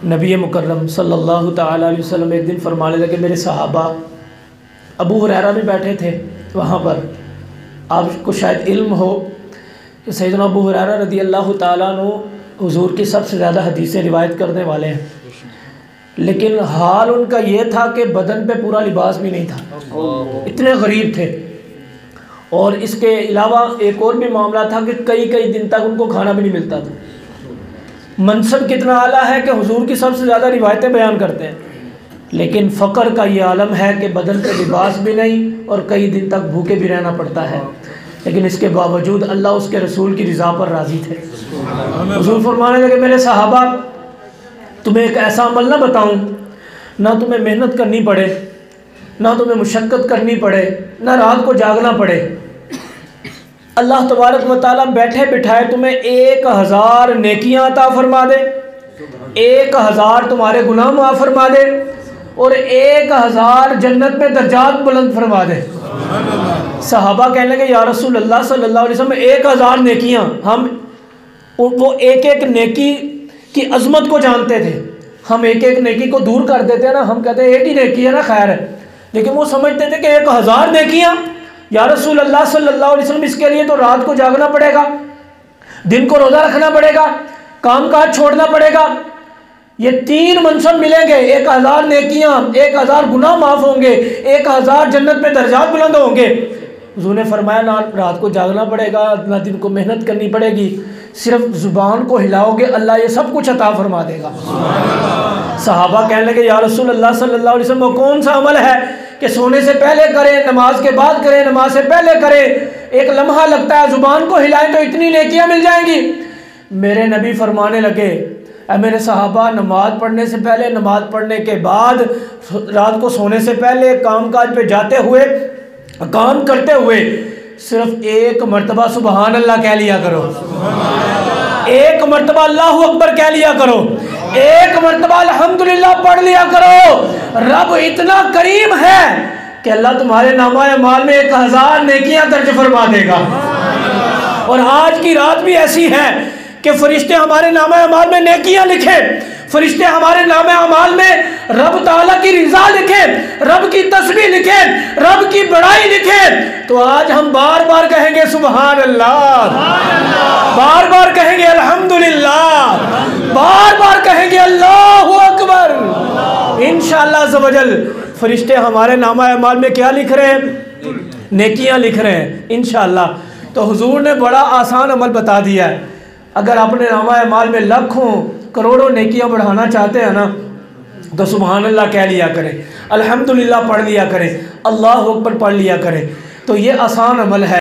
नबी मुकर्रम सल्लल्लाहु ताला अलैहि वसल्लम एक दिन फरमाने लगे, मेरे सहाबा अबू हुरैरा भी बैठे थे वहाँ पर। आपको शायद इल्म हो कि सैयदना अबू हुरैरा रज़ी अल्लाह ताला अन्हु हुज़ूर की सबसे ज़्यादा हदीसें रिवायत करने वाले हैं, लेकिन हाल उनका ये था कि बदन पे पूरा लिबास भी नहीं था, इतने गरीब थे। और इसके अलावा एक और भी मामला था कि कई कई दिन तक उनको खाना भी नहीं मिलता था। मनसब कितना आला है कि हुजूर की सबसे ज़्यादा रिवायतें बयान करते हैं, लेकिन फ़क्र का ये आलम है कि बदन पे लिबास भी नहीं और कई दिन तक भूखे भी रहना पड़ता है। लेकिन इसके बावजूद अल्लाह उसके रसूल की रज़ा पर राज़ी थे। हुजूर फरमाने लगे, मेरे सहाबा तुम्हें एक ऐसा अमल ना बताऊं, ना तुम्हें मेहनत करनी पड़े, ना तुम्हें मुशक्क़त करनी पड़े, ना रात को जागना पड़े। अल्लाह तबारक व तआला बैठे बिठाए तुम्हें 1000 नेकियां अता फरमा दे, 1000 तुम्हारे गुनाह माफ़ फरमा दे और 1000 जन्नत में दर्जात बुलंद फरमा दे। सहाबा कहने लगे, या रसूल अल्लाह सल्लल्लाहु अलैहि वसल्लम 1000 नेकियां, हम वो एक एक नेकी की अजमत को जानते थे। हम एक एक नेकी को दूर कर देते हैं ना, हम कहते हैं एक ही नेकी है ना, खैर है, लेकिन वो समझते थे कि 1000 नेकियां, या रसूल अल्लाह सल्लल्लाहु अलैहि वसल्लम इसके लिए तो रात को जागना पड़ेगा, दिन को रोज़ा रखना पड़ेगा, काम काज छोड़ना पड़ेगा। ये 3 मनसब मिलेंगे, 1000 नेकियां, 1000 गुनाह माफ़ होंगे, 1000 जन्नत में दर्जात बुलंद होंगे। हुज़ूर ने फरमाया, ना रात को जागना पड़ेगा, ना दिन को मेहनत करनी पड़ेगी, सिर्फ ज़ुबान को हिलाओगे अल्लाह ये सब कुछ अता फरमा देगा। सहाबा कहने लगे, या रसूल अल्लाह सल्लल्लाहु अलैहि वसल्लम, वो कौन सा अमल है कि सोने से पहले करें, नमाज के बाद करें, नमाज से पहले करें, एक लम्हा लगता है, ज़ुबान को हिलाएं तो इतनी नेकियां मिल जाएंगी। मेरे नबी फरमाने लगे, मेरे सहाबा, नमाज पढ़ने से पहले, नमाज पढ़ने के बाद, रात को सोने से पहले, काम काज पे जाते हुए, काम करते हुए सिर्फ 1 मरतबा सुबहान अल्लाह कह लिया करो, 1 मरतबा अल्लाहु अकबर कह लिया करो, 1 मरतबा अल्हम्दुलिल्लाह पढ़ लिया करो। रब इतना करीम है कि अल्लाह तुम्हारे नामाए माल में 1000 नेकियां दर्ज फरमा देगा। और आज की रात भी ऐसी है कि फरिश्ते हमारे नामाए माल में नेकियां लिखे, फरिश्ते हमारे नामे अमाल में रब ताला की रिज़ा लिखे, रब की तस्बीह लिखे, रब की बड़ाई लिखे। तो आज हम बार बार कहेंगे सुबहान अल्लाह, बार बार कहेंगे अल्हम्दुलिल्लाह, बार बार कहेंगे अल्लाहु अकबर। इंशाअल्लाह ज़वजल फरिश्ते हमारे नामा अमाल में क्या लिख रहे हैं? नेकियां लिख रहे हैं इंशाअल्लाह। तो हुजूर ने बड़ा आसान अमल बता दिया है। अगर अपने नामा अमाल में लाखों करोड़ों नेकियां बढ़ाना चाहते हैं ना, तो सुबहान अल्लाह कह लिया करें, अल्हम्दुलिल्लाह पढ़ लिया करें, अल्लाहु अकबर पढ़ लिया करें। तो ये आसान अमल है।